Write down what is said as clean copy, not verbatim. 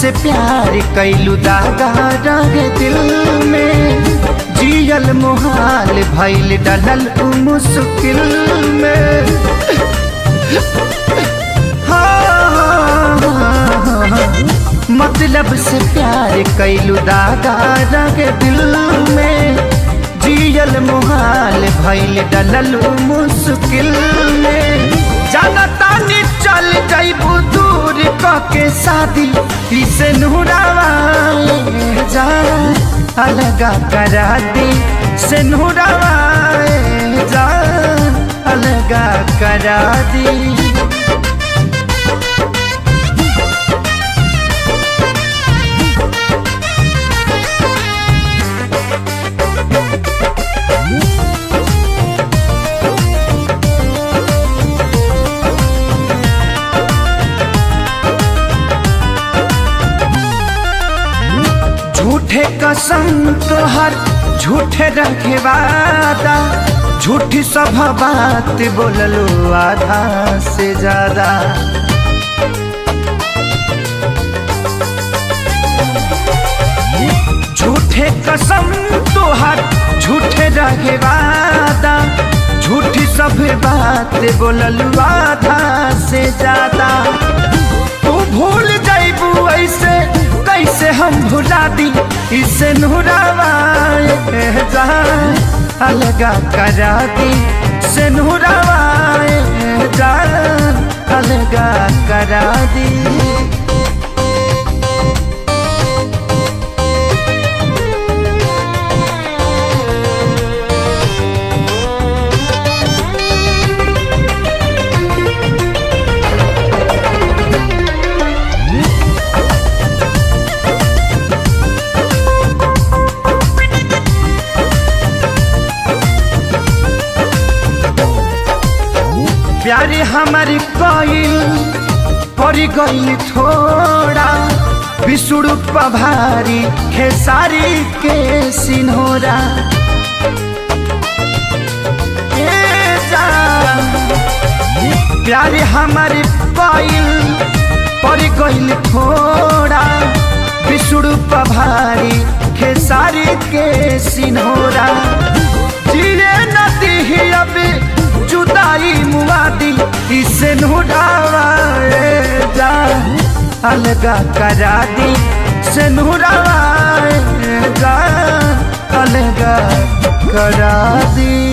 से प्यार कैलू दागा रहे दिल में, जियल मुहाल भइल डलल मुश्किल में। मतलब से प्यार कैलू दागा रहे दिल में, जियल मुहाल भइल डलल मुश्किल में। जाना तानी चल जाइबू दूर के शादी इसे नूरावा जा अलगा करा दी, से नूरावा जा अलगा करा दी। झूठे कसम तोहर झूठे रखे वादा, झूठी सब बात बोललो आधा से ज्यादा। झूठे कसम तोहर झूठे रखे वादा, झूठी सब बात बोललो आधा से ज्यादा। तू भूल जाइबू ऐसे कैसे हम भुला दी, इसे नूरावा जा अलगा करा दी, से नूरावा जा अलगा करा दी। प्यारे हमारी कोइल परी गई थोड़ा, विष्णु पभारी खेसारी के सिन्होरा। प्यारे हमारी कोइल परी गई थोड़ा, विष्णु पभारी खेसारी के सिन्होरा। जिए नदी ही अब जुदाई मुआदी, इसे नूरावा जा अलगा करा दी, से नूरावा जा अलगा करा दी।